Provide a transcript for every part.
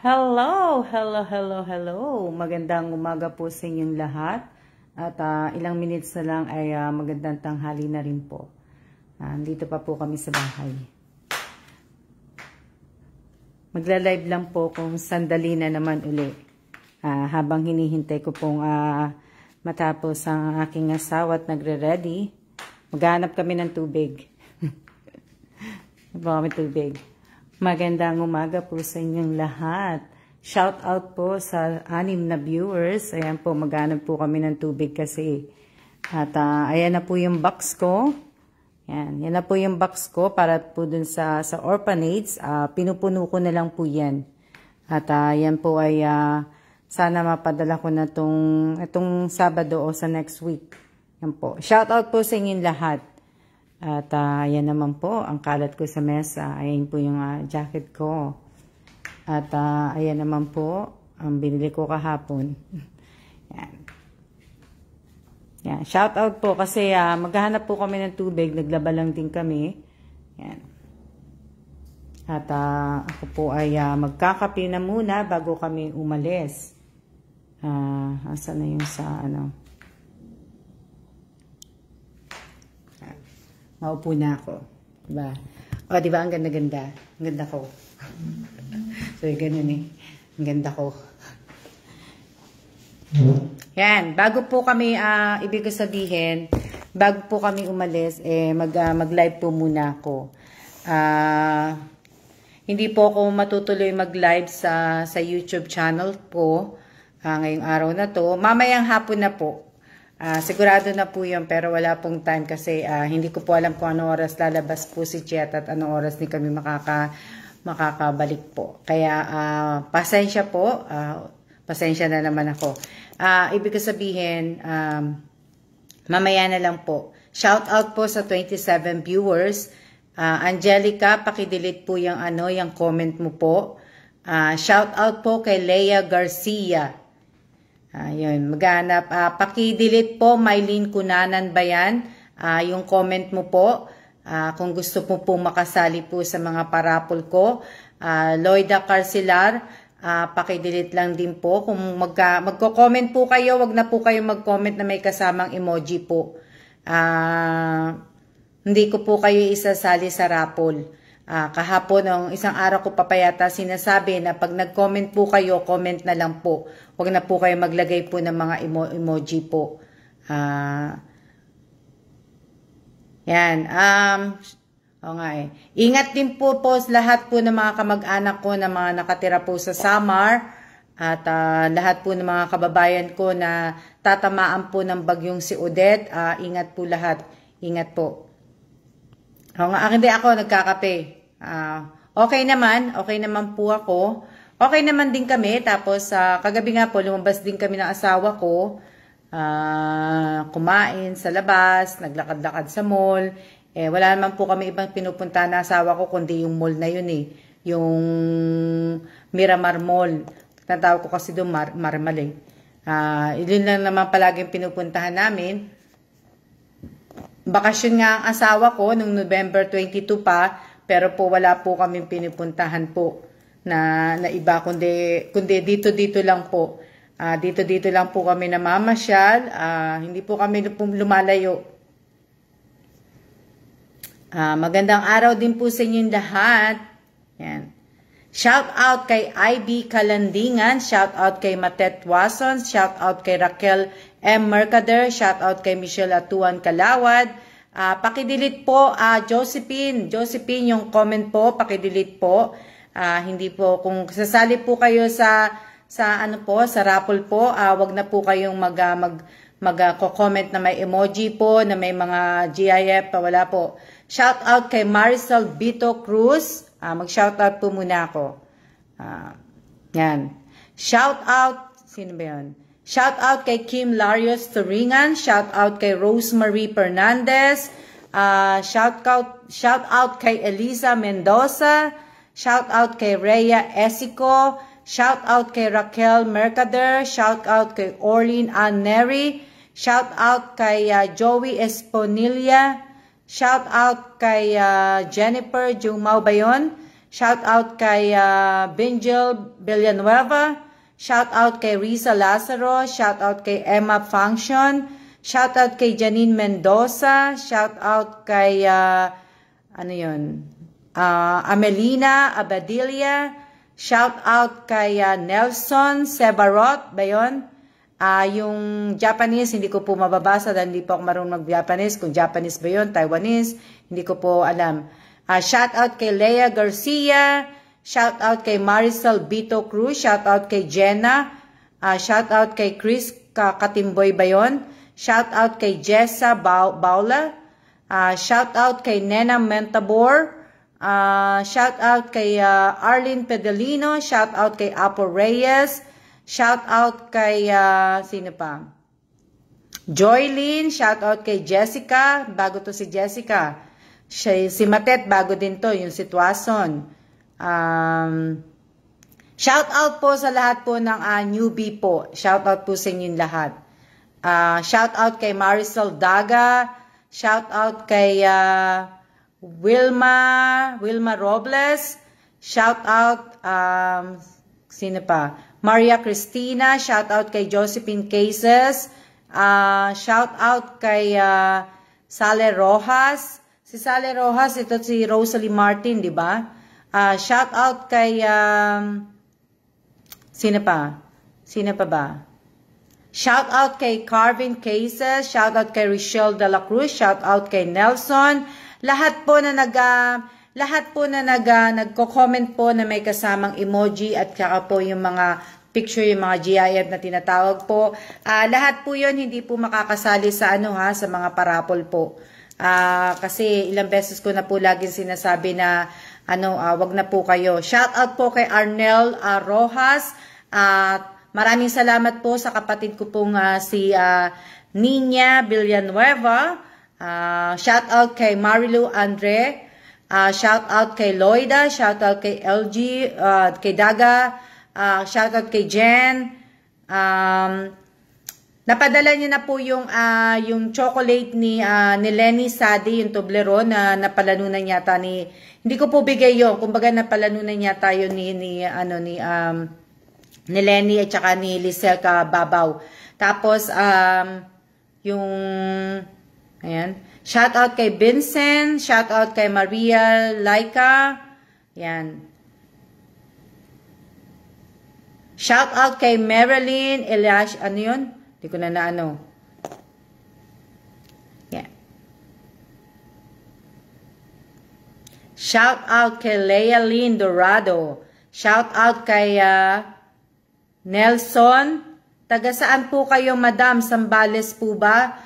Hello, hello, hello, hello. Magandang umaga po sa inyong lahat. At ilang minutes na lang ay magandang tanghali na rin po. Dito pa po kami sa bahay. Magla-live lang po kung sandali na naman uli. Habang hinihintay ko pong matapos ang aking asawa at nagre-ready, maghanap kami ng tubig. Kami tubig. Magandang umaga po sa inyong lahat. Shout out po sa 6 na viewers. Ayan po, maghanap po kami ng tubig kasi. At ayan na po yung box ko. Yan na po yung box ko para po dun sa orphanage. Pinupuno ko na lang po yan. At yan po ay sana mapadala ko na itong Sabado o sa next week. Yan po. Shout out po sa inyong lahat. At ayan naman po, ang kalat ko sa mesa. Ayan po yung jacket ko. At ayan naman po, ang binili ko kahapon. Yan. Yan. Shout out po kasi maghahanap po kami ng tubig. Naglaba lang din kami. Yan. At ako po ay magkakape na muna bago kami umalis. Asan na yung sa Maupo na ako. Diba? O, diba? Ang ganda-ganda. Ang ganda ko. So, ganun eh. Ang ganda ko. Yan. Bago po kami, ibig ko sabihin, bago po kami umalis, mag-live po muna ako. Hindi po ako matutuloy mag-live sa YouTube channel po ngayong araw na to. Mamayang hapon na po. Sigurado na po yun, pero wala pong time kasi hindi ko po alam kung anong oras lalabas po si Chet at anong oras din kami makakabalik po. Kaya pasensya po, pasensya na naman ako. Ibig sabihin, mamaya na lang po. Shout out po sa 27 viewers. Angelica, pakidelete po yung comment mo po. Shout out po kay Leia Garcia. Ayun, maghanap. Paki-delete po, Mylene Cunanan ba yan? Yung comment mo po. Kung gusto mo po makasali po sa mga parapol ko. Loida Carcelar, paki-delete lang din po. Kung magko-comment po kayo, wag na po kayo mag-comment na may kasamang emoji po. Hindi ko po kayo isasali sa raffle. Kahapon, ng isang araw ko papayata sinasabi na pag nag-comment po kayo, comment na lang po. Huwag na po kayo maglagay po ng mga emoji po. Yan. Ingat din po lahat po ng mga kamag-anak ko na mga nakatira po sa Samar. At lahat po ng mga kababayan ko na tatamaan po ng bagyong si Odette. Ingat po lahat. Ingat po. Hindi ako nagkakape. Okay naman po ako. Okay naman din kami. Tapos kagabi nga po, lumabas din kami ng asawa ko. Kumain sa labas, naglakad-lakad sa mall. Wala naman po kami ibang pinupunta na asawa ko, kundi yung mall na yun eh. Yung Miramar Mall. Natawag ko kasi doon Marmal eh. Yun lang naman palaging pinupuntahan namin. Bakasyon nga ang asawa ko nung November 22 pa, pero po wala po kaming pinupuntahan po na iba, kundi dito lang po. Dito lang po kami namamasyal, hindi po kami lumalayo. Magandang araw din po sa inyong lahat. Yan. Shout out kay IB Kalandingan, shout out kay Matet Wason, shout out kay Raquel M. Mercader, shout out kay Michelle Atuan Kalawad. Pakidelete po, Josephine, yung comment po, pakidelete po. Hindi po, kung sasali po kayo sa raffle po, wag na po kayong mag-comment na may emoji po, na may mga GIF, wala po. Shout out kay Marisol Bito Cruz. Mag-shout out po muna ako. Yan. Shout out, sino ba yun? Shout out kay Kim Larios Turingan. Shout out kay Rosemary Fernandez. Shout out kay Elisa Mendoza. Shout out kay Rhea Esico. Shout out kay Raquel Mercader. Shout out kay Orlene Ann Neri. Shout out kay Joey Esponilla. Shout out kay Jennifer Jumao Bayon. Shout out kay Benjel Villanueva. Shout out kay Risa Lazaro. Shout out kay Emma Function. Shout out kay Janine Mendoza. Shout out kay Amelina Abadilla. Shout out kay Nelson Sebarot ba yun? Yung Japanese, hindi ko po mababasa dahil hindi po ako marunong mag-Japanese. Kung Japanese ba yun, Taiwanese, hindi ko po alam. Shout out kay Leia Garcia. Shout out kay Maricel Bito Cruz. Shout out kay Jenna. Shout out kay Chris Katimboy ba yun? Shout out kay Jessa Baula. Shout out kay Nena Mentabor. Shout out kay Arlene Pedelino. Shout out kay Apo Reyes. Shout out kay sino pa? Joylyn. Shout out kay Jessica. Bago to si Jessica. Si Matet, bago din to, yung sitwasyon. Shout out po sa lahat po ng newbie po. Shout out po sa inyong lahat. Shout out kay Maricel Daga. Shout out kay Wilma Robles. Shout out sino pa? Maria Cristina. Shout out kay Josephine Cases. Shout out kay Sale Rojas. Si Sale Rojas, ito si Rosalie Martin, di ba? Shout out kay sino pa? Sino pa ba? Shout out kay Carvin Cases. Shout out kay Richelle de la Cruz. Shout out kay Nelson. Lahat po na nagko-comment po na may kasamang emoji at saka po yung mga picture, yung mga GIF na tinatawag po. Lahat po yun hindi po makakasali sa sa mga parapol po. Kasi ilang beses ko na po laging sinasabi na wag na po kayo. Shout out po kay Arnel Rojas. Maraming salamat po sa kapatid ko pong si Nina Villanueva. Shout out kay Marilu Andre. Shout out kay Loida. Shout out kay LG, kay Daga. Shout out kay Jen. Napadala niya na po yung chocolate ni Lenny Sadi, yung Toblerone na napalanunan yata hindi ko po bigay yun. Kumbaga napalanunan yata yun ni Lenny at saka ni Lisel Babaw. Tapos ayan. Shout out kay Vincent, shout out kay Maria Laika. Yan. Shout out kay Marilyn Elias, yun? Hindi ko na Yeah. Shout out kay Leia Lynn Dorado. Shout out kay Nelson. Taga saan po kayo, Madam? Sambales po ba?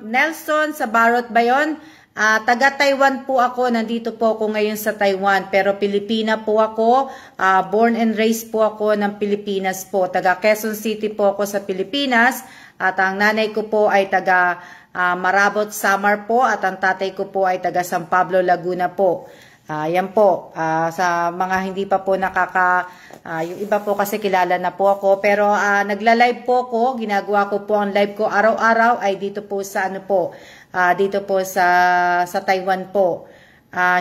Nelson, sa Barot ba yun? Taga Taiwan po ako. Nandito po ako ngayon sa Taiwan. Pero Pilipina po ako. Born and raised po ako ng Pilipinas po. Taga Quezon City po ako sa Pilipinas. At ang nanay ko po ay taga Marabot, Samar po. At ang tatay ko po ay taga San Pablo, Laguna po. Yan po. Sa mga hindi pa po yung iba po kasi kilala na po ako. Pero nagla-live po ako. Ginagawa ko po ang live ko araw-araw ay dito po sa dito po sa Taiwan po.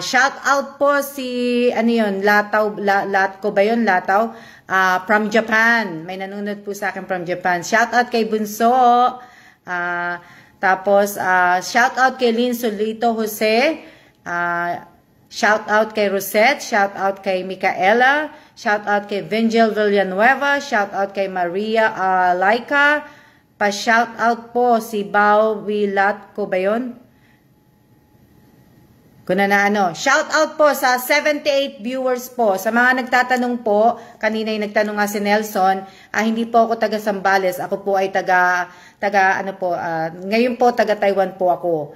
Shout out po si Latko ba yun? Lataw? From Japan. May nanonood po sa akin from Japan. Shout out kay Bunso. Tapos shout out kay Lynn Solito Jose. Shout out kay Rosette. Shout out kay Micaela. Shout out kay Vengel Villanueva. Shout out kay Maria Laika. Pa-shout out po si Bao Wilat ko ba yun? Kuna shout out po sa 78 viewers po. Sa mga nagtatanong po, kanina yung nagtanong nga si Nelson, hindi po ako taga Sambales. Ako po ay ngayon po taga Taiwan po ako.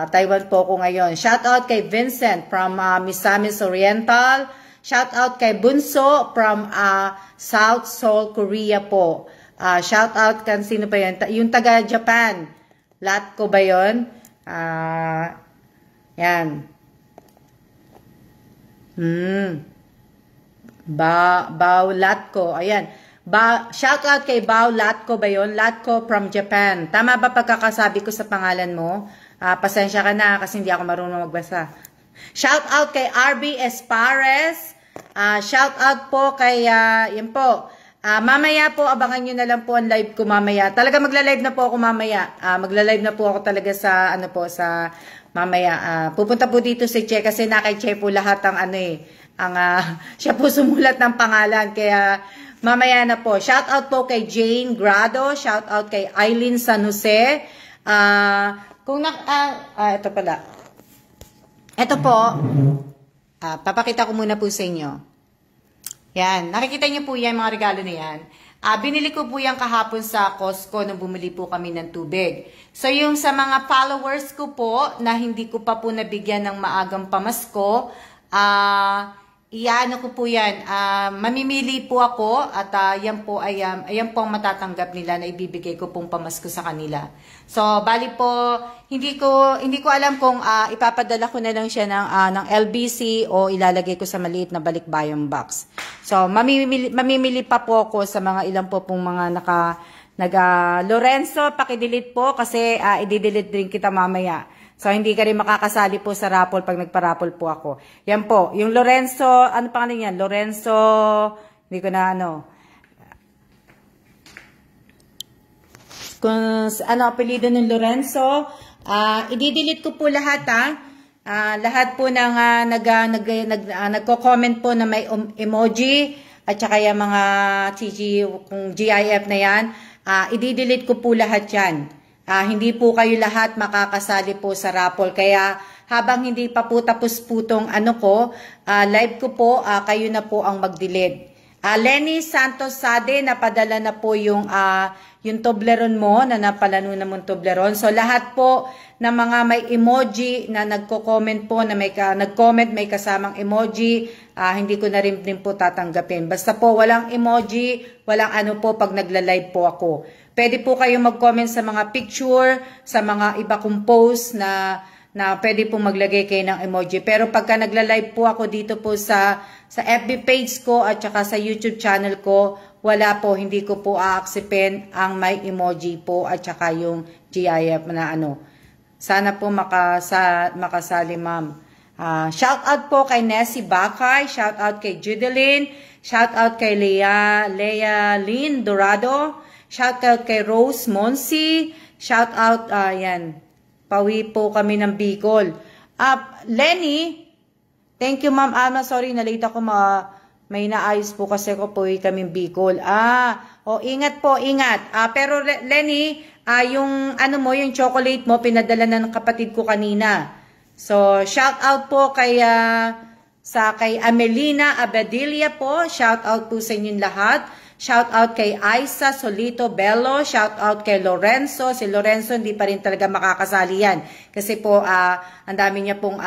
Taiwan po ako ngayon. Shout out kay Vincent from Misamis Oriental. Shout out kay Bunso from South Seoul, Korea po. Shout out kan sino pa yun? Yung taga Japan. Latko ba yun? Yan. Bao Latko. Ayan. Shout out kay Bao Latko ba yun? Latko from Japan. Tama ba pagkakasabi ko sa pangalan mo? Pasensya ka na kasi hindi ako marunong magbasa. Shout out kay RB Espares. Shout out po kay, yun po. Mamaya po, abangan nyo na lang po ang live ko mamaya. Talaga magla-live na po ako mamaya. Magla-live na po ako talaga sa, ano po, sa mamaya. Pupunta po dito si Che kasi na kay Che po lahat ang ano siya po sumulat ng pangalan. Kaya, mamaya na po. Shout out po kay Jane Grado. Shout out kay Eileen San Jose. Ito pala. Ito po. Papakita ko muna po sa inyo. Yan. Nakikita niyo po yan, mga regalo na yan. Binili ko po yan kahapon sa Costco nung bumili po kami ng tubig. So, yung sa mga followers ko po na hindi ko pa po nabigyan ng maagang pamasko, iyaano ko po yan. Mamimili po ako at yan po ayan po ang matatanggap nila na ibibigay ko pong pamasko sa kanila. So, bali po, hindi ko alam kung ipapadala ko na lang siya ng LBC o ilalagay ko sa maliit na balikbayan box. So, mamimili pa po ako sa mga ilang po pong mga Lorenzo, pakidelete po kasi i-delete din kita mamaya. So, hindi ka rin makakasali po sa raffle pag nagpa-raffle po ako. Yan po. Yung Lorenzo, ano pangalan yan? Lorenzo, hindi ko na kung ano apelido ng Lorenzo, i-delete ko po lahat lahat po ng nagko-comment po na may emoji at saka yung mga kung GIF na yan, i-delete ko po lahat yan. Hindi po kayo lahat makakasali po sa raffle. Kaya habang hindi pa po tapos po tong live ko po, kayo na po ang mag-delete. Lenny Santos Sade, napadala na po yung Toblerone mo, na napalano na mong Toblerone. So lahat po na mga may emoji na nagko-comment po, na nag-comment may kasamang emoji, hindi ko na rin po tatanggapin. Basta po walang emoji, walang po pag nagla-live po ako. Pwede po kayo mag-comment sa mga picture, sa mga iba kong post na pwede po maglagay kayo ng emoji. Pero pagka nagla-live po ako dito po sa FB page ko at saka sa YouTube channel ko, wala po, hindi ko po a-acceptin ang may emoji po at saka yung GIF na Sana po makasali, ma'am. Shout out po kay Nessie Bakay, shout out kay Judeline, shout out kay Lea Lynn Dorado, shout out kay Rose Monsi, shout out, yan, pawi po kami ng Bicol. Lenny, thank you ma'am Alma, sorry, nalita ko may naayos po kasi ko po kaming Bicol. Ingat po, ingat. Pero Lenny, yung yung chocolate mo, pinadala na ng kapatid ko kanina. So, shout out po kay Amelina Abadilla po. Shout out po sa inyong lahat. Shout out kay Aisa Solito Bello. Shout out kay Lorenzo. Si Lorenzo hindi pa rin talaga makakasali yan. Kasi po, ang dami niya pong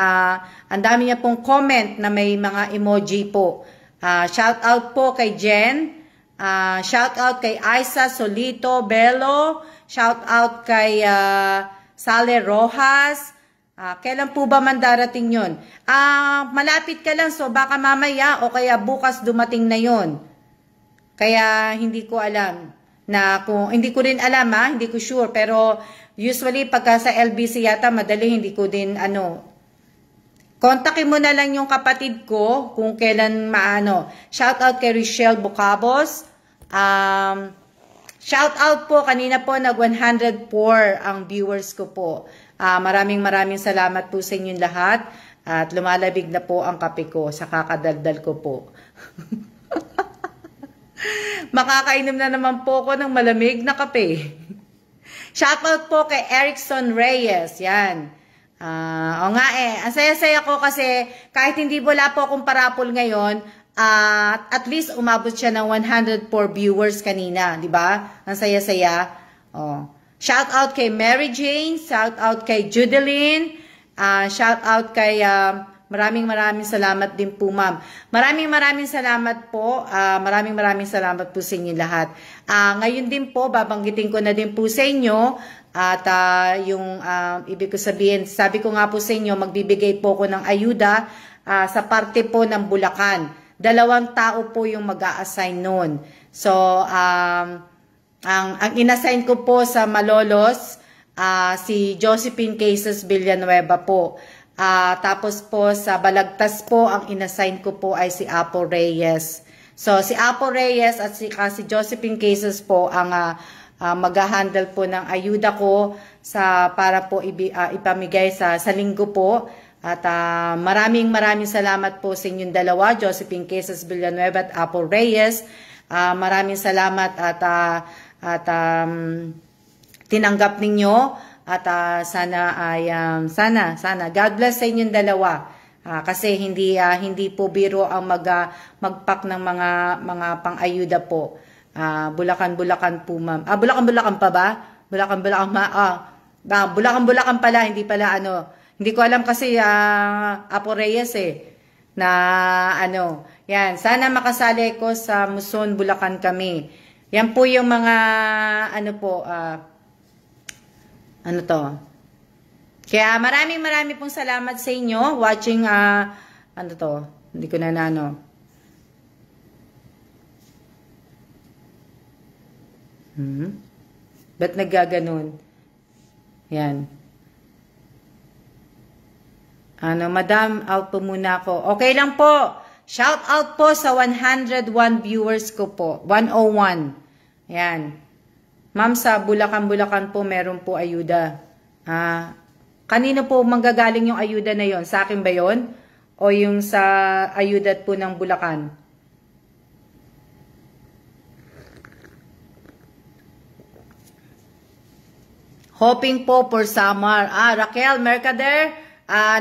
comment na may mga emoji po. Shout out po kay Jen. Shout out kay Aisa Solito Bello. Shout out kay Sale Rojas. Kailan po ba man darating yun? Malapit ka lang, so baka mamaya o kaya bukas dumating na yun. Kaya hindi ko alam. Hindi ko rin alam hindi ko sure. Pero usually pagka sa LBC yata madali, hindi ko din kontakin mo na lang yung kapatid ko kung kailan Shout out kay Richelle Bucabos. Shout out po, kanina po nag 104 ang viewers ko po. Maraming salamat po sa inyong lahat. At lumalabig na po ang kape ko sa kakadaldal ko po. Makakainom na naman po ko ng malamig na kape. Shout out po kay Erickson Reyes. Yan. Ang saya-saya ko kasi kahit hindi wala po akong parapol ngayon, at least umabot siya ng 104 viewers kanina, di ba? Ang saya-saya. Shout out kay Mary Jane, shout out kay Judeline, shout out kay maraming salamat din po, ma'am. Maraming salamat po. Maraming salamat po sa inyo lahat. Ngayon din po, babanggitin ko na din po sa inyo at yung ibig ko sabihin, sabi ko nga po sa inyo, magbibigay po ako ng ayuda sa parte po ng Bulacan. 2 tao po yung mag-a-assign noon. So, ang inassign ko po sa Malolos, si Josephine Cases Villanueva po. Tapos po sa Balagtas po, ang inassign ko po ay si Apo Reyes. So si Apo Reyes at si Josephine Cases po ang mag-handle po ng ayuda ko para po ipamigay sa linggo po. At maraming salamat po sa inyong dalawa, Josephine Cases Villanueva at Apo Reyes. Maraming salamat at tinanggap ninyo. At sana God bless sa inyong dalawa. Kasi hindi po biro ang magpack ng mga pang-ayuda po. Bulacan po, ma'am. Bulacan pa ba? Bulacan pala, hindi pala Hindi ko alam kasi Apo Reyes na yan, sana makasali ko sa Muson, Bulacan kami. Yan po yung mga Kaya maraming pong salamat sa inyo watching hindi ko na Ba't naggaganon? Yan. Madam, out po muna ako. Okay lang po. Shout out po sa 101 viewers ko po. 101. Yan. Ma'am, sa Bulacan po, meron po ayuda. Kanino po manggagaling yung ayuda na yon? Sa akin ba yon? O yung sa ayuda po ng Bulacan? Hoping po for summer. Raquel Mercader,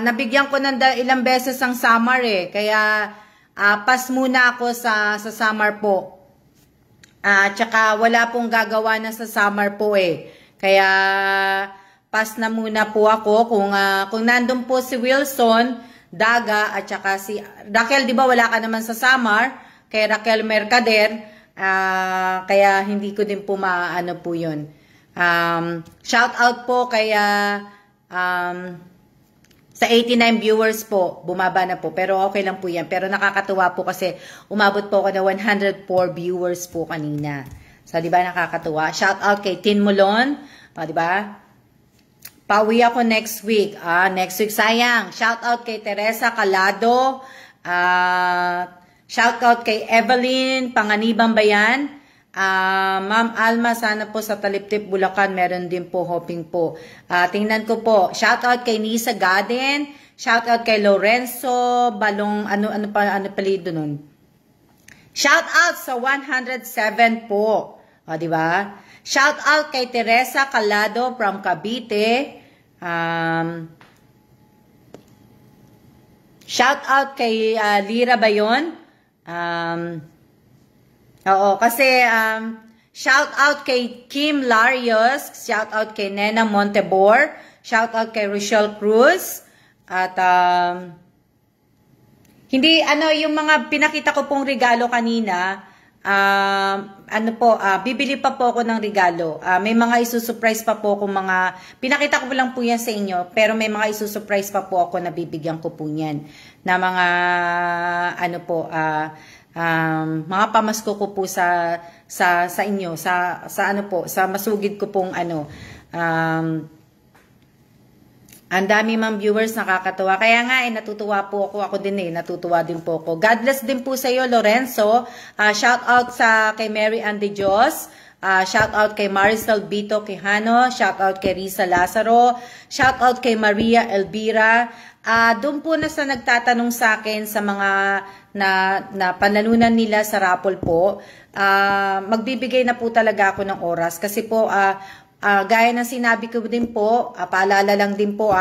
nabigyan ko ng ilang beses ang summer Kaya, pass muna ako sa summer po. Tsaka wala pong gagawa na sa summer po Kaya pass na muna po ako kung nandun po si Wilson, Daga at tsaka si Raquel, di ba wala ka naman sa summer? Kay Raquel Mercader, kaya hindi ko din po maano po 'yun. Shout out po kaya sa 89 viewers po, bumaba na po. Pero okay lang po yan. Pero nakakatuwa po kasi umabot po ako na 104 viewers po kanina. So, di ba nakakatuwa? Shout out kay Tin Mulon. Di ba? Pauwi ako next week. Next week, sayang. Shout out kay Teresa Calado. Shout out kay Evelyn Panganibang Bayan. Ma'am Alma, sana po sa Taliptip, Bulacan, meron din po, hoping po. Tingnan ko po. Shout out kay Nisa Gaden. Shout out kay Lorenzo Balong, ano palido nun? Shout out sa 107 po. Di ba? Shout out kay Teresa Calado from Cavite. Shout out kay Lira Bayon. Oo, kasi shout out kay Kim Larios, shout out kay Nena Montebor, shout out kay Rochelle Cruz, at hindi, yung mga pinakita ko pong regalo kanina, bibili pa po ako ng regalo. May mga isusurprise pa po ako pinakita ko lang po yan sa inyo, pero may mga isusurprise pa po ako na bibigyan ko po yan, na mga, mga pamasko ko po sa inyo, sa masugid ko pong ang dami mang viewers, nakakatuwa. Kaya nga natutuwa po ako din natutuwa din po ako. God bless din po sa iyo, Lorenzo. Shout out kay Mary Ann de Dios. Shout out kay Maricel Bito Quijano. Shout out kay Risa Lazaro. Shout out kay Maria Elvira. Doon po na sa nagtatanong sa akin sa mga na panalunan nila sa raffle po, magbibigay na po talaga ako ng oras kasi po gaya ng sinabi ko din po, paalala lang din po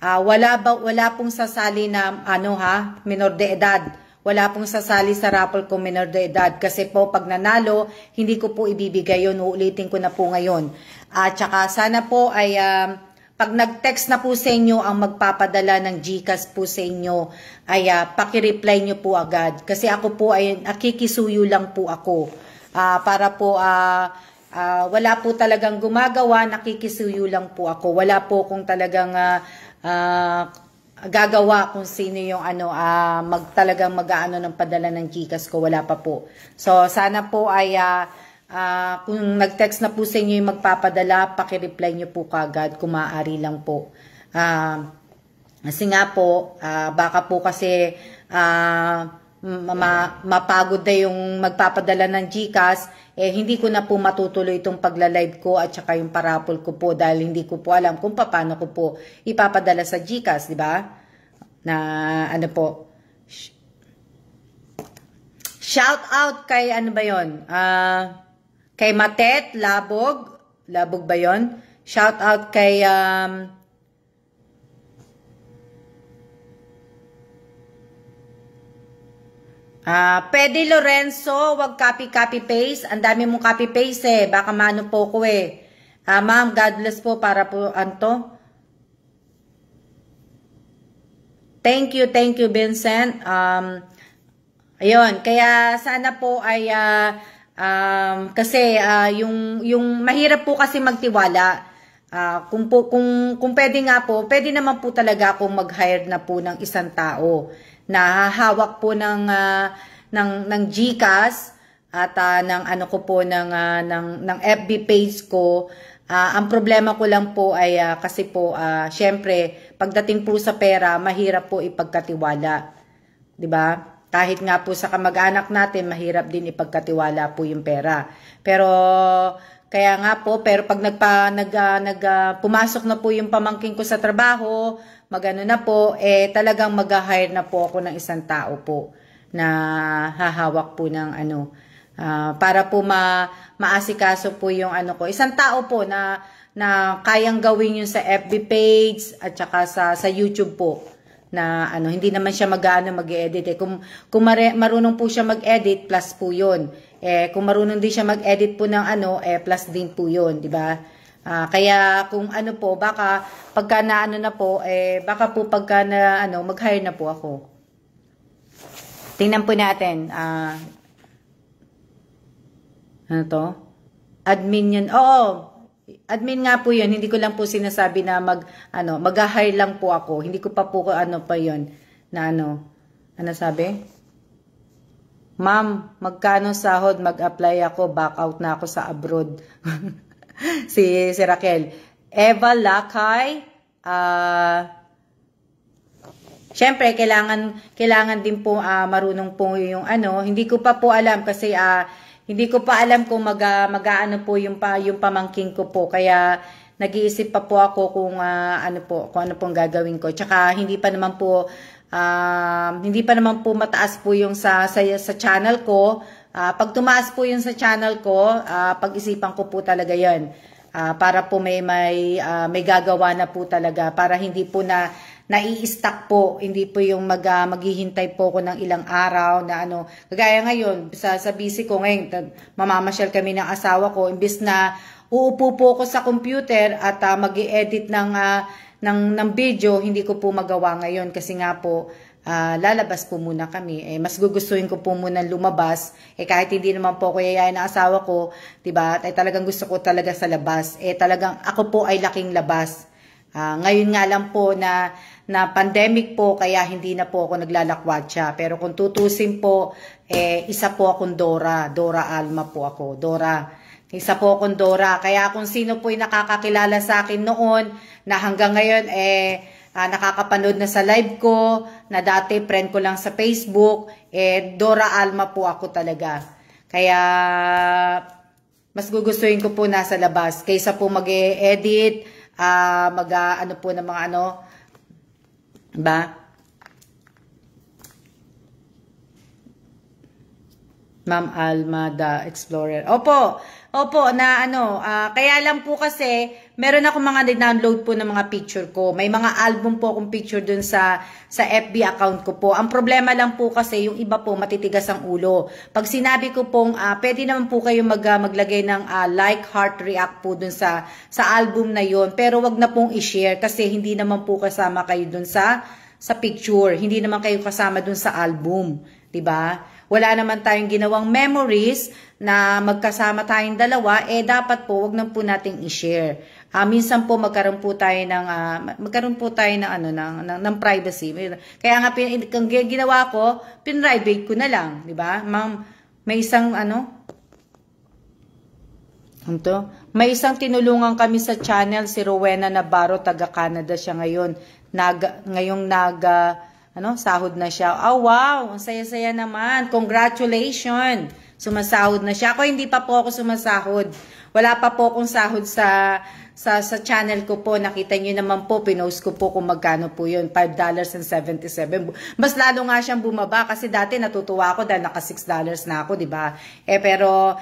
wala pong sasali na minor de edad. Wala pong sasali sa raffle ko minor de edad kasi po pag nanalo, hindi ko po ibibigay yun. Uulitin ko na po ngayon. Tsaka sana po ay pag nag-text na po sa inyo ang magpapadala ng GCash po sa inyo, ay paki-reply nyo po agad. Kasi ako po ay nakikisuyo lang po ako. Para po wala po talagang gumagawa, nakikisuyo lang po ako. Wala po kung talagang gagawa kung sino yung talagang mag-aano ng padala ng GCash ko. Wala pa po. So sana po ay kung nag-text na po sa inyo yung magpapadala, paki-reply nyo po kagad kung maaari lang po. Kasi nga po, baka po kasi mapagod na yung magpapadala ng GCash, hindi ko na po matutuloy itong pagla-live ko at saka yung parapol ko po dahil hindi ko po alam kung paano ko po ipapadala sa GCash, di ba? Na ano po. Shout out kay ano ba yon? Kay Matet Labog. Labog ba yon? Shout out kay Pwede Lorenzo, wag copy paste. Ang dami mong copy paste baka mano po ko Ma'am, God bless po para po anto. Thank you Vincent. Ayun, kaya sana po ay kasi yung mahirap po kasi magtiwala. Kung pwede nga po, pwede naman po talaga akong mag-hire na po ng isang tao na hawak po ng GCash at ng ano ko po ng FB page ko. Ang problema ko lang po ay kasi po syempre pagdating po sa pera mahirap po ipagkatiwala, 'di ba? Kahit nga po sa kamag-anak natin mahirap din ipagkatiwala po yung pera. Pero kaya nga po, pero pag pumasok na po yung pamangkin ko sa trabaho, magano na po, talagang mag-hire na po ako ng isang tao po na hahawak po ng ano, para po maasikaso po yung ano ko. Isang tao po na kayang gawin yun sa FB page at saka sa YouTube po. Na ano, hindi naman siya mag-edit. Kung marunong po siya mag-edit, plus po yun. Kung marunong din siya mag-edit po ng ano, plus din po yun, di ba? Kaya kung ano po, baka pagka na ano na po, baka po pagka na ano, mag-hire na po ako. Tingnan po natin. Ano to? Admin yun. Oo. Admin nga po yun. Hindi ko lang po sinasabi na mag-hire lang po ako. Hindi ko pa po ano pa yun. Na ano. Ano sabi? Ma'am, magkano sahod? Mag-apply ako. Back out na ako sa abroad. si Raquel. Eva Lakay. Syempre, kailangan din po marunong po yung ano. Hindi ko pa po alam kasi hindi ko pa alam kung mag-aano po yung pamangkin ko po. Kaya nag-iisip pa po ako kung ano pong gagawin ko. Tsaka hindi pa naman po mataas po yung sa channel ko. Pag tumaas po yung sa channel ko, pag-isipan ko po talaga 'yan. Para po may gagawa na po talaga para hindi po nai-stack po, hindi po yung maghihintay po ko ng ilang araw na ano. Kagaya ngayon, sa busy ko ngayon, mamamasyal kami ng asawa ko, imbis na uupo po ko sa computer at mag-i-edit ng video, hindi ko po magawa ngayon kasi nga po, lalabas po muna kami. Mas gugustuhin ko po muna lumabas. Kahit hindi naman po ko yayain ng asawa ko, diba? Talagang gusto ko talaga sa labas. Talagang ako po ay laking labas. Ngayon nga lang po na pandemic po kaya hindi na po ako naglalakwatsa. Pero kung tutusin po, isa po akong Dora Alma po ako. Isa po akong Dora. Kaya kung sino po yung nakakakilala sa akin noon na hanggang ngayon nakakapanood na sa live ko, na dati friend ko lang sa Facebook, Dora Alma po ako talaga. Kaya mas gugustuhin ko po nasa labas kaysa po mag-e-edit, ano po ng mga ano, ba? Ma'am Alma the Explorer. Opo, na ano, kaya lang po kasi, meron ako mga download po ng mga picture ko. May mga album po akong picture dun sa FB account ko po. Ang problema lang po kasi, yung iba po matitigas ang ulo. Pag sinabi ko pong, pwede naman po kayo maglagay ng like, heart, react po dun sa album na yon. Pero wag na pong i-share kasi hindi naman po kasama kayo dun sa picture. Hindi naman kayo kasama dun sa album. 'Di ba? Wala naman tayong ginawang memories na magkasama tayong dalawa, dapat po wag nang po nating i-share. Minsan po magkaroon po tayo ng privacy. Kaya nga ginawa ko, pinrivate ko na lang, 'di ba? Ma'am, may isang may isang tinulungan kami sa channel, si Rowena Navarro, taga Canada siya ngayon. sahod na siya. Oh, wow, ang saya-saya naman. Congratulations. Sumasahod na siya. Ako hindi pa po ako sumasahod. Wala pa po akong sahod sa channel ko po. Nakita niyo naman po, pinost ko po kung magkano po yun. $5.77. Mas lalo nga siyang bumaba kasi dati natutuwa ako dahil naka $6 na ako, di ba? Pero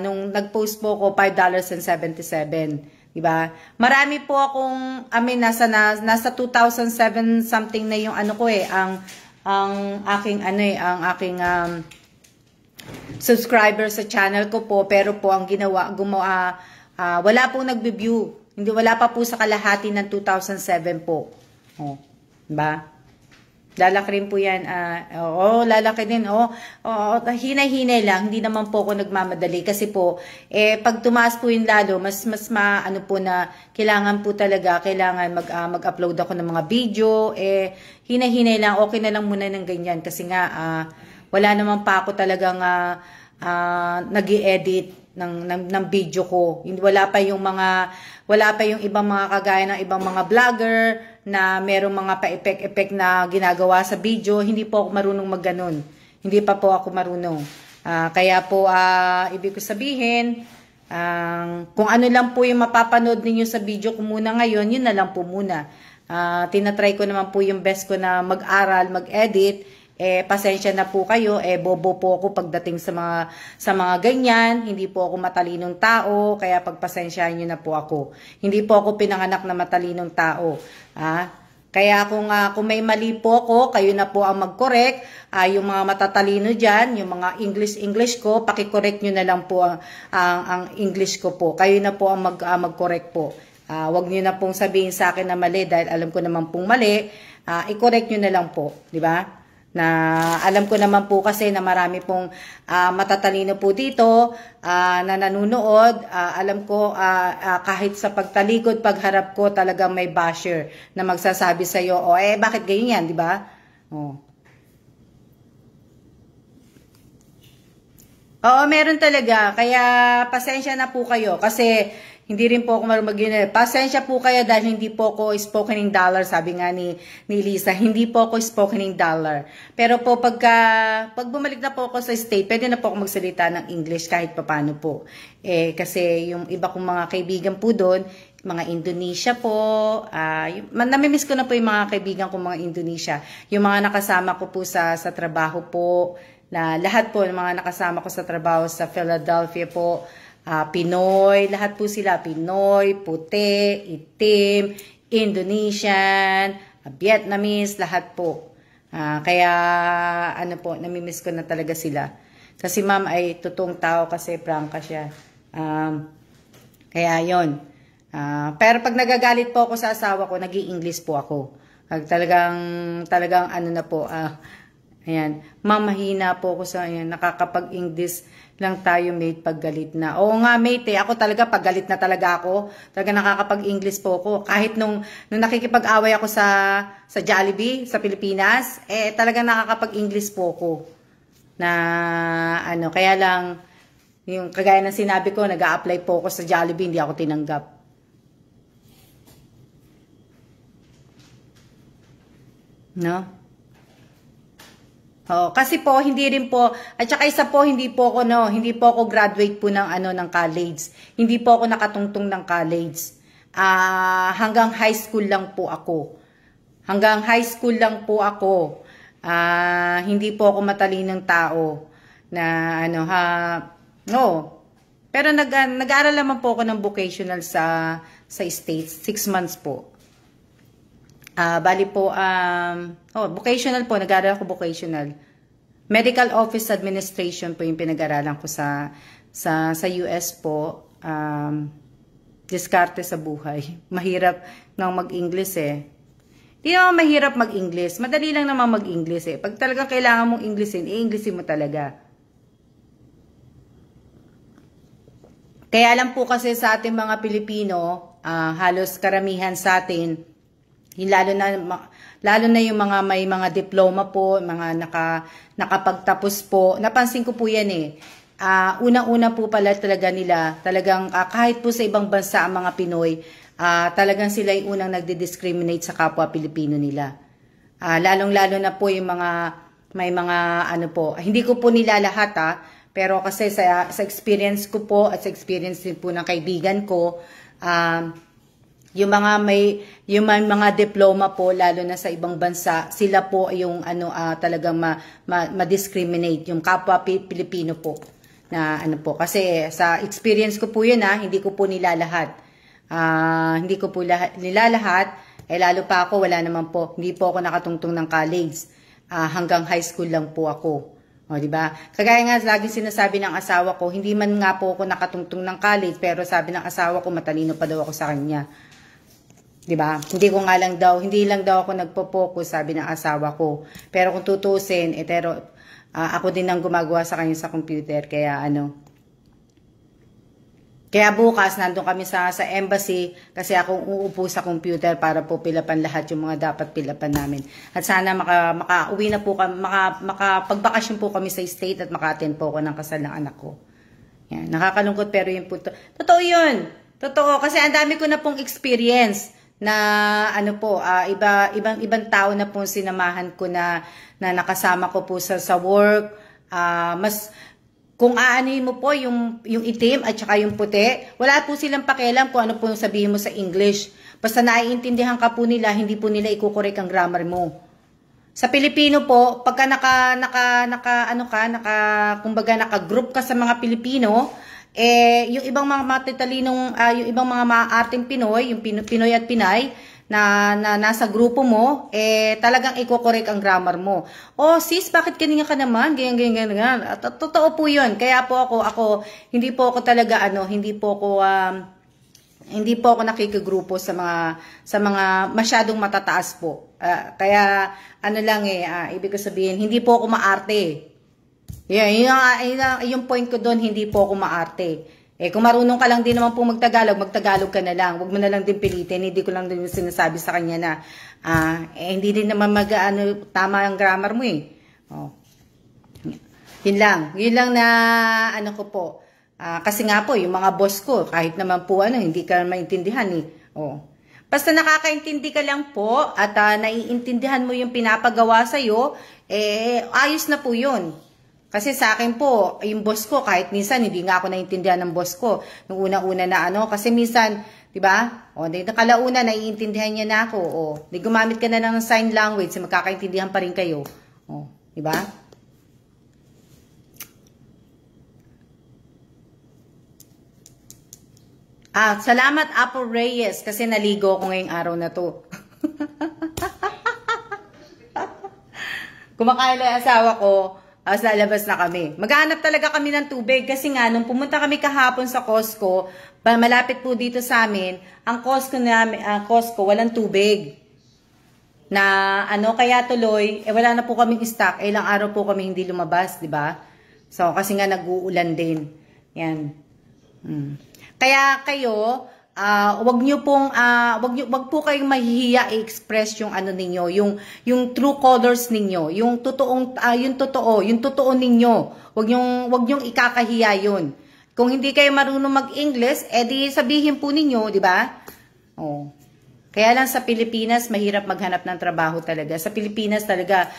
nung nag-post po ako, $5.77. Diba? Marami po akong, nasa 2007 something na yung ano ko ang aking subscriber sa channel ko po, pero po ang wala pong nagbe-view. Wala pa po sa kalahati ng 2007 po. Oh, diba? Lalaki rin po yan. Lalaki din. Hinay-hinay lang. Hindi naman po ako nagmamadali. Kasi po, pag tumaas po yung lalo, mas po na kailangan po talaga, mag-upload ako ng mga video. Hinay-hinay lang. Okay na lang muna ng ganyan. Kasi nga, wala naman pa ako talagang nag-i-edit ng video ko. Wala pa yung ibang mga kagaya ng ibang mga vlogger na merong mga pa-effect na ginagawa sa video. Hindi po ako marunong magganon. Hindi pa po ako marunong. Kaya po, ibig ko sabihin, kung ano lang po yung mapapanood ninyo sa video ko muna ngayon, yun na lang po muna. Tinatry ko naman po yung best ko na mag-aral, mag-edit. Pasensya na po kayo, bobo po ako pagdating sa mga ganyan. Hindi po ako matalinong tao, kaya pagpasensyahan niyo na po ako. Hindi po ako pinanganak na matalinong tao. Kaya kung may mali po ako, kayo na po ang mag-correct. Yung mga matatalino dyan, yung mga English ko, paki-correct nyo na lang po ang English ko po. Kayo na po ang mag-correct po. Wag nyo na pong sabihin sa akin na mali dahil alam ko naman pong mali. I-correct nyo na lang po, di ba? Na alam ko naman po kasi na marami pong matatalino po dito na nanonood. Alam ko kahit sa pagtalikod, pagharap ko, talagang may basher na magsasabi sa iyo, bakit ganyan yan, di ba? Oo, meron talaga. Kaya pasensya na po kayo kasi hindi rin po ako marunong mag-unit. Pasensya po kayo dahil hindi po ako spoken dollar, sabi nga ni Lisa. Hindi po ako spoken dollar. Pero po pag bumalik na po ako sa state, pwede na po ako magsalita ng English kahit paano po. Kasi yung iba kong mga kaibigan po doon, mga Indonesia po, namimiss ko na po yung mga kaibigan kong mga Indonesia. Yung mga nakasama ko po sa trabaho po, na lahat po ng mga nakasama ko sa trabaho sa Philadelphia po, Pinoy, lahat po sila, Pinoy, puti, itim, Indonesian, Vietnamese, lahat po. Kaya, namimiss ko na talaga sila. Kasi ma'am ay totoong tao kasi prangka siya. Kaya yon. Pero pag nagagalit po ako sa asawa ko, nag-i-English po ako. Talagang na po, ayan, ma'am, mahina po ako sa, ayan, nakakapag-English lang tayo, mate, pag galit na. Oo nga, mate, ako talaga, pag galit na talaga ako, talaga nakakapag-English po ako. Kahit nung nakikipag-away ako sa Jollibee, sa Pilipinas, talaga nakakapag-English po ako. Kaya lang, yung kagaya ng sinabi ko, nag-a-apply po ako sa Jollibee, hindi ako tinanggap. No? Kasi po hindi rin po, at saka isa po hindi po ako graduate po ng college. Hindi po ako nakatungtong ng college. Hanggang high school lang po ako. Hindi po ako matalinong tao Pero nag-aaral naman po ako ng vocational sa States, 6 months po. Bali po, vocational po, nag-aaral ako vocational. Medical Office Administration po yung pinag-aralan ko sa US po. Diskarte sa buhay. Mahirap nang mag-English Hindi naman mahirap mag-English. Madali lang naman mag-English Pag talagang kailangan mong Englishin, i-Englishin mo talaga. Kaya lang po kasi sa ating mga Pilipino, halos karamihan sa atin, lalo na yung mga may mga diploma po, mga nakapagtapos po. Napansin ko po yan unang-una po pala talaga nila, talagang kahit po sa ibang bansa ang mga Pinoy, talagang sila yung unang nagdi-discriminate sa kapwa Pilipino nila. Lalong-lalo na po yung may mga ano po, hindi ko po nila lahat pero kasi sa experience ko po at sa experience din po ng kaibigan ko, yung mga diploma po, lalo na sa ibang bansa, sila po yung talagang ma-discriminate yung kapwa Pilipino po na ano po, kasi sa experience ko po yun, hindi ko po nila lahat. Hindi ko po nila lahat, lalo pa ako, wala naman po, hindi po ako nakatungtong ng college. Hanggang high school lang po ako. O, di ba? Kagaya nga, laging sinasabi ng asawa ko, hindi man nga po ako nakatungtong ng college, pero sabi ng asawa ko, matalino pa daw ako sa kanya. Di ba? Hindi lang daw ako nagpo-focus, sabi ng asawa ko. Pero kung tutusin, pero ako din ang gumagawa sa kanya sa computer, kaya bukas nandun kami sa embassy kasi akong uupo sa computer para po pilapan lahat yung mga dapat pilapan namin. At sana makauwi na po kami, makapagbakasyon po kami sa state at maka-attend po ako ng kasal ng anak ko. Yan, nakakalungkot pero yun po. Totoo yun. Totoo kasi ang dami ko na pong experience na ibang tao na pong sinamahan ko na nakasama ko po sa work. Kung aanuhin mo po yung itim at saka yung puti, wala po silang pakialam kung ano po yung sabihin mo sa English. Basta naiintindihan ka po nila, hindi po nila ikukorek ang grammar mo. Sa Pilipino po, pagka kumbaga naka-group ka sa mga Pilipino, yung ibang mga matitalinong, yung ibang mga maarting Pinoy, yung Pinoy at Pinay, na nasa grupo mo, talagang iko-correct ang grammar mo. Oh, sis, bakit ganyan ka naman? Ganyan. Totoo po yun. Kaya po ako, hindi po ako nakikigrupo sa mga masyadong matataas po. Kaya, ibig ko sabihin, hindi po ako maarte. Yung point ko doon, hindi po ako maarte. Kung marunong ka lang din naman po magtagalog ka na lang. Huwag mo na lang din pilitin. Hindi ko lang din sinasabi sa kanya na, hindi din naman tama ang grammar mo Oh. Yun lang na, ko po. Kasi nga po, yung mga boss ko, kahit naman po, hindi ka maintindihan Oh. Basta nakakaintindi ka lang po, at naiintindihan mo yung pinapagawa sa'yo, ayos na po yun. Kasi sa akin po, yung boss ko, kahit minsan hindi nga ako naintindihan ng boss ko. Nung una-una na kasi minsan, di ba? Nakalauna, naiintindihan niya na ako. Di gumamit ka na lang ng sign language, magkakaintindihan pa rin kayo. Di ba? Salamat Apo Reyes, kasi naligo ako ngayong araw na to. Kumakain lang asawa ko, lalabas na kami. Maghanap talaga kami ng tubig kasi nga, nung pumunta kami kahapon sa Costco, malapit po dito sa amin, ang Costco walang tubig. Kaya tuloy, wala na po kaming stock, ilang araw po kami hindi lumabas, di ba? So, kasi nga nag-uulan din. Yan. Kaya kayo, wag po kayong mahihiya i-express yung ninyo, yung true colors ninyo, yung totoo ninyo. Wag yung ikakahiya yun. Kung hindi kayo marunong mag-English, edi sabihin po ninyo, di ba? Kaya lang sa Pilipinas, mahirap maghanap ng trabaho talaga. Sa Pilipinas talaga,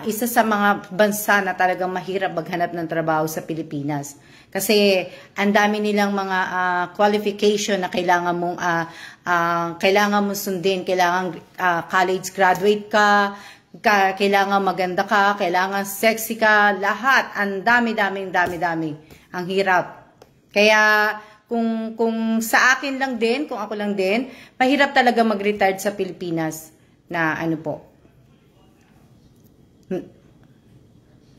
isa sa mga bansa na talagang mahirap maghanap ng trabaho sa Pilipinas. Kasi ang dami nilang mga qualification na kailangan mong sundin. Kailangan college graduate ka, kailangan maganda ka, kailangan sexy ka, lahat. Ang dami. Ang hirap. Kaya kung sa akin lang din, kung ako lang din, mahirap talaga mag-retired sa Pilipinas na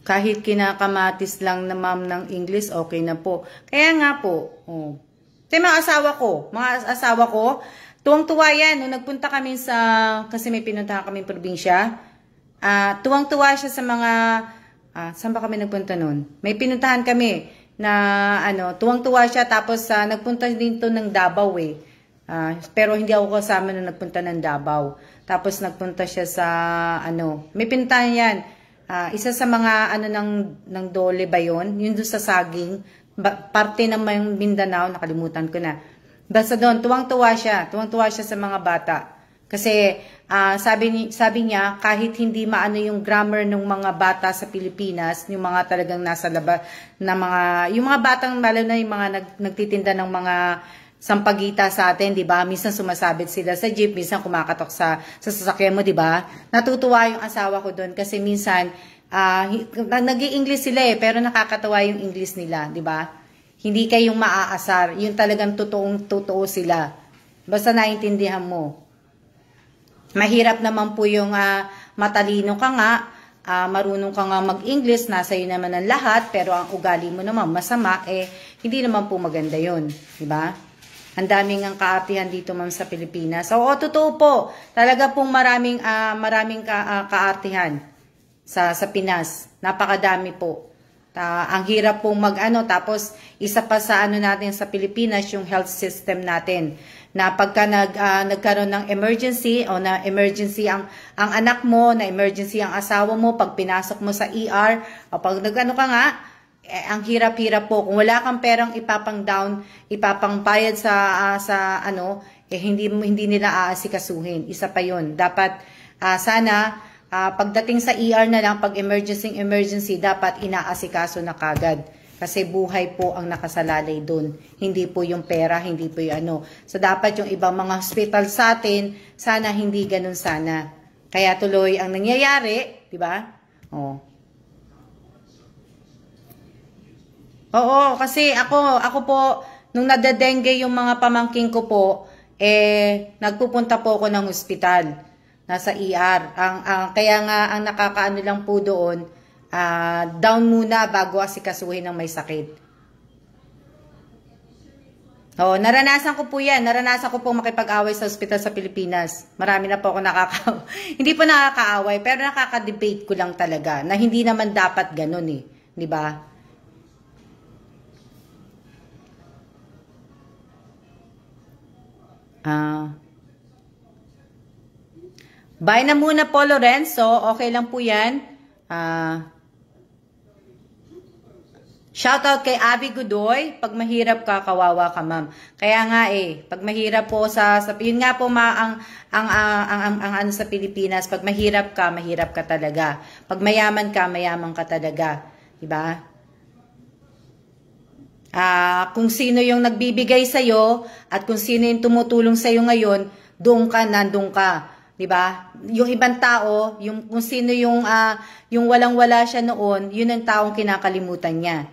kahit kinakamatis lang na ma'am ng English, okay na po. Kaya nga po, mga asawa ko, tuwang-tuwa yan. Nung nagpunta kami kasi may pinuntahan kaming probinsya, tuwang-tuwa siya sa mga, saan ba kami nagpunta nun? May pinuntahan kami na, tuwang-tuwa siya, tapos nagpunta din to ng Davao pero hindi ako kasama nung nagpunta ng Davao. Tapos nagpunta siya sa, may pinuntahan yan. Isa sa mga ng Dole ba yun? Yun doon sa saging, parte ng Mindanao, nakalimutan ko na. Basta doon, tuwang-tuwa siya. Tuwang-tuwa siya sa mga bata. Kasi sabi niya, kahit hindi maano yung grammar ng mga bata sa Pilipinas, yung mga talagang nasa labas, na mga, yung mga batang, lalo na yung mga nagtitinda ng mga sampagita sa atin, di ba? Minsan sumasabit sila sa jeep, minsan kumakatok sa sasakyan mo, di ba? Natutuwa yung asawa ko doon kasi minsan, nag-i-English sila pero nakakatawa yung English nila, di ba? Hindi kayong maaasar, yung talagang totoong-totoo sila. Basta naintindihan mo. Mahirap naman po yung matalino ka nga, marunong ka nga mag-English, nasa iyo naman ang lahat, pero ang ugali mo naman masama, hindi naman po maganda yun. Diba? Ang daming ang kaartihan dito ma'am sa Pilipinas. So, totoo po, talaga pong maraming kaartihan sa Pinas. Napakadami po. Ang hirap pong tapos isa pa sa natin sa Pilipinas, yung health system natin. Na pagka nagkaroon ng emergency o na emergency ang anak mo, na emergency ang asawa mo, pag pinasok mo sa ER, o pag nagano ka nga, ang hirap-hirap po. Kung wala kang perang ipapang-down, ipapang-bayad hindi nila aasikasuhin. Isa pa yun. Dapat sana pagdating sa ER na lang, pag emergency, dapat inaasikaso na kagad. Kasi buhay po ang nakasalalay doon. Hindi po yung pera, hindi po yung So, dapat yung ibang mga hospital sa atin, sana hindi ganun sana. Kaya tuloy ang nangyayari, di ba? Oo, kasi ako po, nung nadadengue yung mga pamangking ko po, nagpupunta po ako ng hospital. Nasa ER. Kaya nga, ang nakakaano lang po doon, down muna bago asikasuhin ng may sakit. Naranasan ko po yan. Naranasan ko po makipag-away sa ospital sa Pilipinas. Marami na po ako hindi po nakakaaway, pero nakaka-debate ko lang talaga na hindi naman dapat ganun di ba? Bye na muna po, Lorenzo. Okay lang po yan. Shoutout kay Abby Godoy. Pag mahirap ka, kawawa ka, ma'am. Kaya nga pag mahirap po yun nga po ang sa Pilipinas, pag mahirap ka talaga. Pag mayaman ka talaga. Diba? Kung sino yung nagbibigay sa'yo, at kung sino yung tumutulong sa'yo ngayon, nandun ka. Diba? Yung ibang tao, kung sino yung walang-wala siya noon, yun ang taong kinakalimutan niya.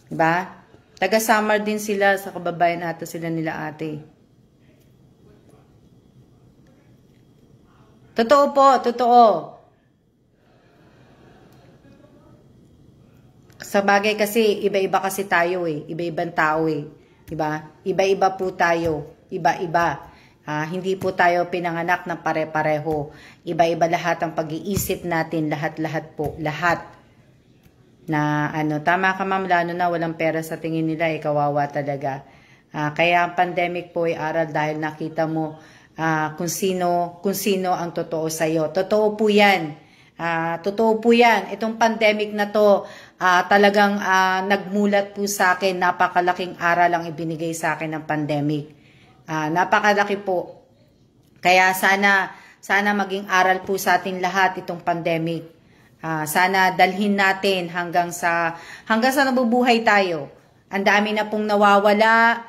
Diba? Taga-Samar din sila sa kababayan natin sila nila ate. Totoo po, totoo. Sa bagay kasi, iba-iba kasi tayo Iba-ibang tao Diba? Iba-iba po tayo. Iba-iba. Hindi po tayo pinanganak ng pare-pareho. Iba-iba lahat ang pag-iisip natin. Lahat-lahat po. Lahat. Na tama ka ma'am, lalo na walang pera sa tingin nila, kawawa talaga. Kaya ang pandemic po ay aral dahil nakita mo kung sino ang totoo sa'yo. Totoo po yan. Totoo po yan. Itong pandemic na to, talagang nagmulat po sa akin, napakalaking aral ang ibinigay sa akin ng pandemic. Napakalaki po. Kaya sana maging aral po sa ating lahat itong pandemic. Sana dalhin natin hanggang sa nabubuhay tayo. Ang dami na pong nawawala.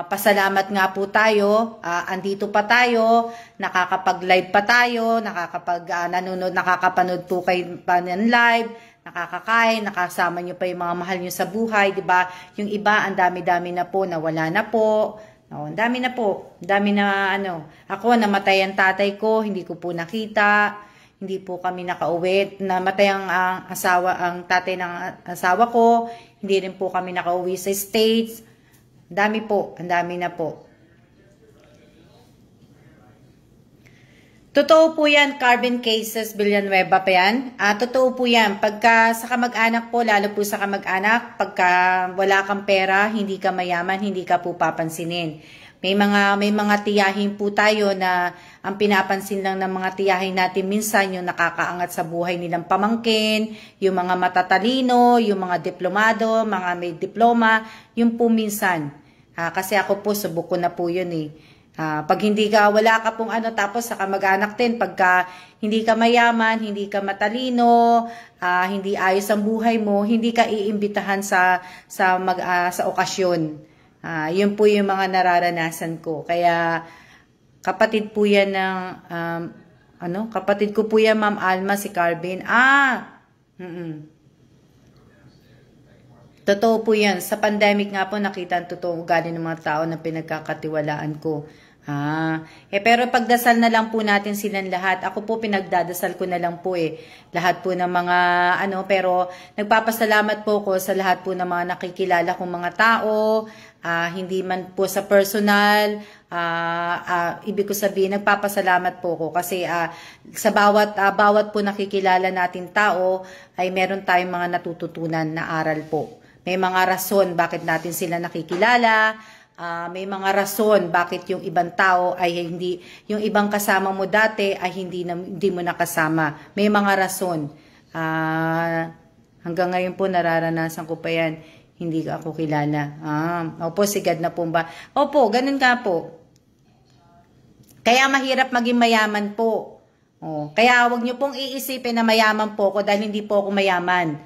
Pasalamat nga po tayo. Andito pa tayo, nakakapag-live pa tayo, nakakapanood po kayo pa ng live, nakakakain, nakasama nyo pa yung mga mahal nyo sa buhay, di ba? Yung iba, ang dami-dami na po, nawala na po. Ang dami na po. Ang dami na Ako, namatay ang tatay ko, hindi ko po nakita. Hindi po kami nakauwi. Namatay ang tatay ng asawa ko. Hindi rin po kami nakauwi sa States. Ang dami po. Ang dami na po. Totoo po yan, carbon cases, Villanueva pa yan. Totoo po yan. Pagka sa kamag-anak po, lalo po sa kamag-anak, pagka wala kang pera, hindi ka mayaman, hindi ka po papansinin. May mga tiyahin po tayo na ang pinapansin lang ng mga tiyahin natin minsan yung nakakaangat sa buhay nilang pamangkin, yung mga matatalino, yung mga diplomado, mga may diploma, yung po minsan. Kasi ako po, subok ko na po yun eh. Pag hindi ka, wala ka pong ano, tapos sa kamag-anak din, pagka hindi ka mayaman, hindi ka matalino, hindi ayos ang buhay mo, hindi ka iimbitahan sa okasyon. Yun po yung mga nararanasan ko. Kaya, kapatid po yan ng, kapatid ko po yan, Ma'am Alma, si Carvin. Totoo po yan. Sa pandemic nga po, nakita ang totoong ugali ng mga tao na pinagkakatiwalaan ko. Pero pagdasal na lang po natin silang lahat. Ako po, pinagdadasal ko na lang po eh. Lahat po ng mga, pero nagpapasalamat po ko sa lahat po ng mga nakikilala kong mga tao. Hindi man po sa personal. Ibig ko sabihin, nagpapasalamat po ko kasi sa bawat po nakikilala natin tao ay meron tayong mga natututunan na aral po. May mga rason bakit natin sila nakikilala, may mga rason bakit yung ibang tao ay hindi, yung ibang kasama mo dati ay hindi mo nakasama. May mga rason. Hanggang ngayon po nararanasan ko pa yan. Hindi ako kilala. Opo, sigad na po ba? Opo, ganun ka po. Kaya mahirap maging mayaman po. Kaya wag niyo pong iisipin na mayaman po ako dahil hindi po ako mayaman.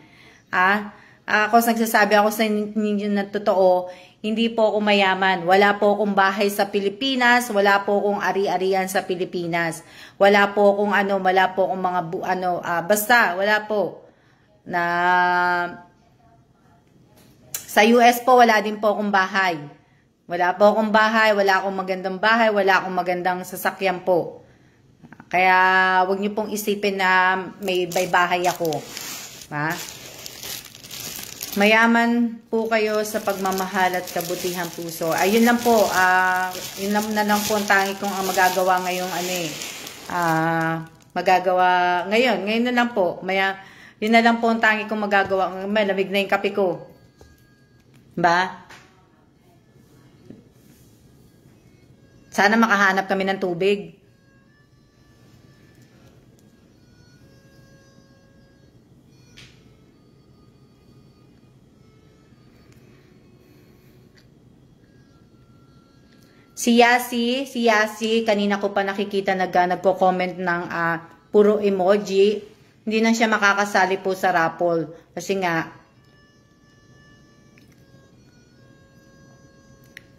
Ako nagsasabi ako sa inyo na totoo, hindi po ako mayaman. Wala po akong bahay sa Pilipinas, wala po akong ari-arian sa Pilipinas. Wala po akong wala po akong mga basta wala po. Na sa US po wala din po akong bahay. Wala po akong bahay, wala akong magandang bahay, wala akong magandang sasakyan po. Kaya wag niyo pong isipin na may bahay ako. Mayaman po kayo sa pagmamahal at kabutihang puso. Ayun lang po, yun na lang po ang tangi kong ang magagawa ngayong magagawa ngayon na lang po. Yun na lang po ang tangi kong magagawa. Malamig na yung kape ko. Sana makahanap kami ng tubig. Si Yasi, kanina ko pa nakikita nagko-comment ng puro emoji. Hindi na siya makakasali po sa raffle. Kasi nga,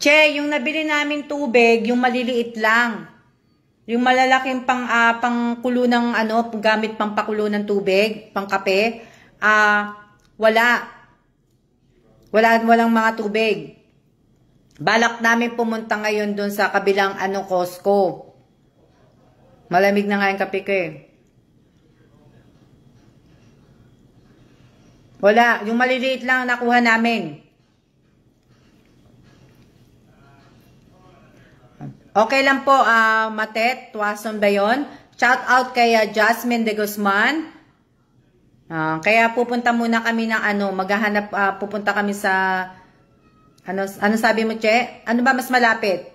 yung nabili namin tubig, yung maliliit lang. Yung malalaking pangkulo ng gamit pang pakulo ng tubig, pang kape, walang mga tubig. Balak namin pumunta ngayon doon sa kabilang Costco. Malamig na nga yung kape ko eh. Wala, yung maliliit lang nakuha namin. Okay lang po, Matet, Tuason ba yun? Shout out kay Jasmine de Guzman. Kaya pupunta muna kami ng maghahanap, pupunta kami sa ano sabi mo, Che? Ano ba mas malapit?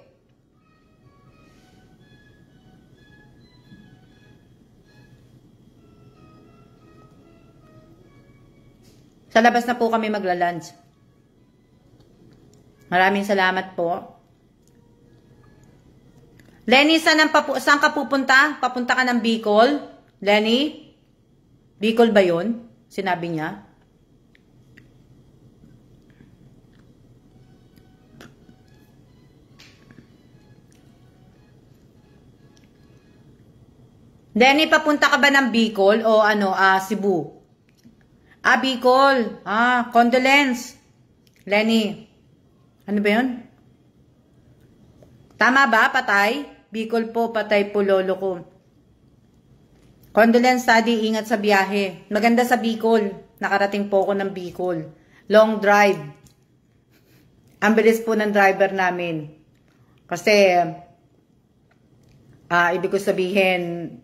Sa labas na po kami magla-lunch. Maraming salamat po. Lenny, saan ka pupunta? Papunta ka ng Bicol? Lenny? Bicol ba yun? Sinabi niya. Lenny, papunta ka ba ng Bicol o Cebu? Bicol. Condolence. Lenny. Ano ba yun? Tama ba, Patay? Bicol po, Patay po, lolo ko. Condolence, Daddy, ingat sa biyahe. Maganda sa Bicol. Nakarating po ako ng Bicol. Long drive. Ang bilis po ng driver namin. Kasi, ibig ko sabihin,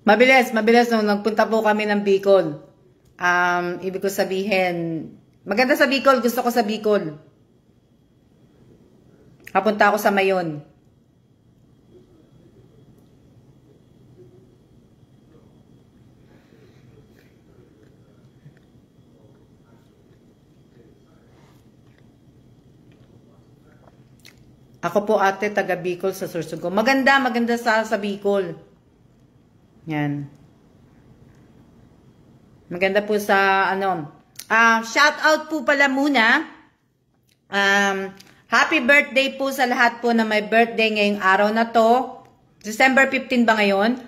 mabilis nung nagpunta po kami ng Bicol. Ibig ko sabihin, maganda sa Bicol, gusto ko sa Bicol. Kapunta ako sa Mayon. Ako po ate, taga Bicol sa Sorsogon. Maganda sa Bicol. Yan. Maganda po sa ano. Shout out po pala muna. Happy birthday po sa lahat po na may birthday ngayong araw na to. December 15 ba ngayon?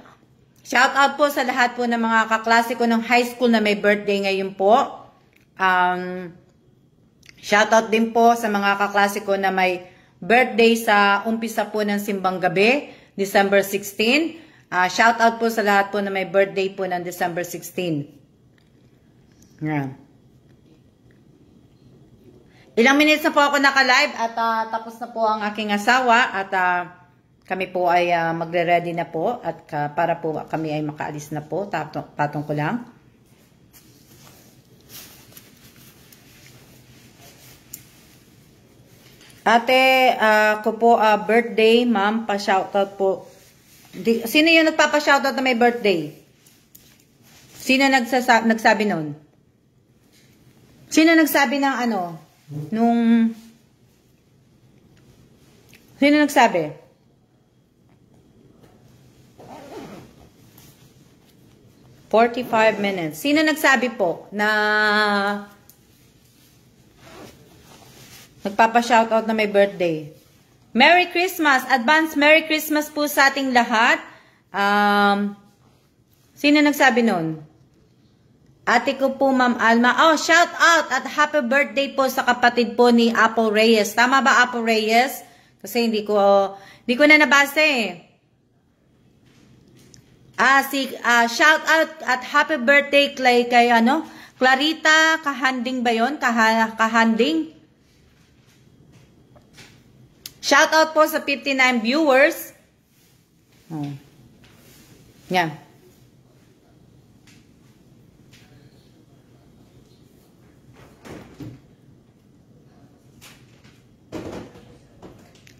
Shout out po sa lahat po ng mga kaklase ko ng high school na may birthday ngayon po. Shout out din po sa mga kaklase ko na may birthday sa umpisa po ng simbang gabi, December 16. Shout out po sa lahat po na may birthday po ng December 16. Yan. Ilang minutes na po ako naka-live at tapos na po ang aking asawa at kami po ay magre-ready na po at para po kami ay makaalis na po. Patong ko lang. Ate, ako po birthday, ma'am, pa-shoutout po. Sino yung nagpapa-shoutout na may birthday? Sino nagsabi nun? Sino nagsabi ng ano? Sino nagsabi? "45 minutes. Sino nagsabi po na nagpapa-shoutout na may birthday? Merry Christmas! Advance Merry Christmas po sa ating lahat. Sino nagsabi nun? Ate ko po, Ma'am Alma. Oh, shout out at happy birthday po sa kapatid po ni Apple Reyes. Tama ba, Apple Reyes? Kasi hindi ko na nabasa eh. Shout out at happy birthday kay ano? Clarita Kahanding ba yun? Kahanding? Shout out po sa 59 viewers. Yan.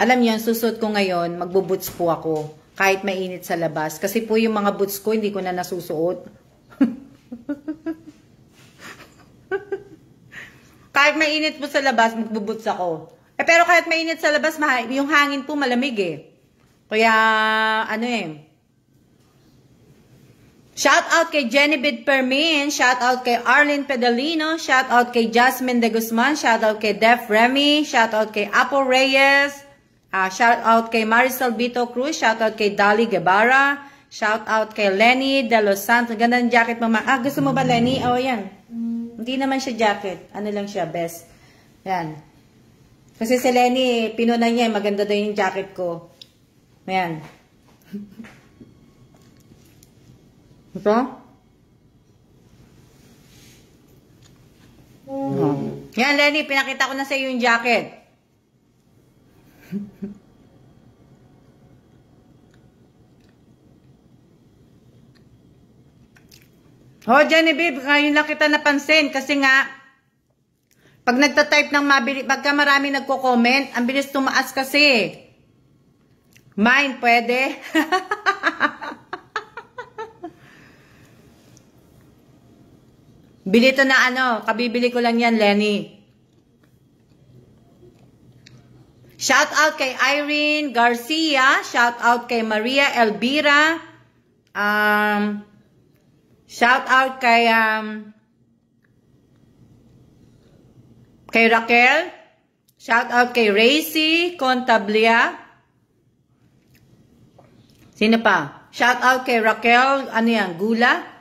Alam niyo, susuot ko ngayon, magbuboots po ako. Kahit mainit sa labas. Kasi po yung mga boots ko, hindi ko na nasusuot. Kahit mainit po sa labas, magbuboots ako. Pero kahit mainit sa labas, yung hangin po malamig eh. Kaya, Shout out kay Jennifer Permin, shout out kay Arlene Pedalino, shout out kay Jasmine De Guzman, shout out kay Def Remy, shout out kay Apple Reyes, shout out kay Marisol Vito Cruz, shout out kay Dali Guevara, shout out kay Lenny De Los Santos. Ganda ng jacket, mama. Gusto mo ba, Lenny? Oh, yan. Hindi naman siya jacket. Ano lang siya, best. Yan. Kasi si Lenny, pinuna niya, maganda daw yung jacket ko. Ayan. Ito? Yan, Lenny, pinakita ko na sa iyo yung jacket. Oh, Genevieve, ngayon lang kita napansin kasi nga, pag nagtatype ng mabili, pagka marami nagko-comment, ang bilis tumaas kasi. Mine, pwede? Bili to na kabibili ko lang yan, Lenny. Shout out kay Irene Garcia, shout out kay Maria Elvira, shout out kay Raquel, shout out kay Racy Contablia. Sino pa? Shout out kay Raquel, ano yan, Gula?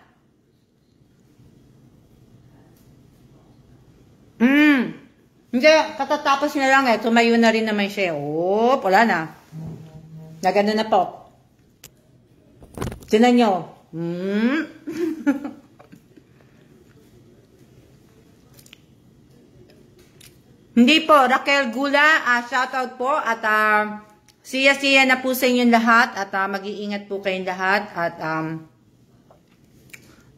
Hindi, katatapos niya lang tumayo na rin naman siya. Oh, wala na. Nagano na po. Tinan nyo. Hindi po, Raquel Gula, shout out po at siya na po sa inyong lahat at mag-iingat po kayong lahat at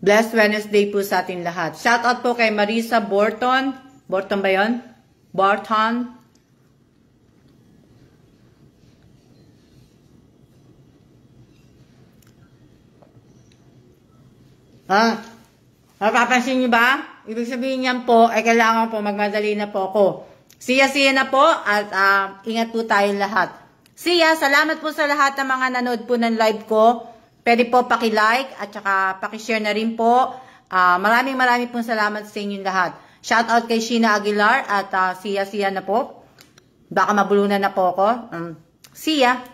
blessed Wednesday po sa ating lahat. Shout out po kay Marisa Borton. Borton ba yun? Borton. Napapansin niyo ba? Ibig sabihin niyan po, ay kailangan po magmadali na po ako. Siya na po at ingat po tayong lahat. Salamat po sa lahat ng mga nanood po ng live ko. Pwede po paki-like at saka paki-share na rin po. Maraming pong salamat sa inyong lahat. Shout out kay Sheena Aguilar at siya na po. Baka mabulunan na po ako. See ya!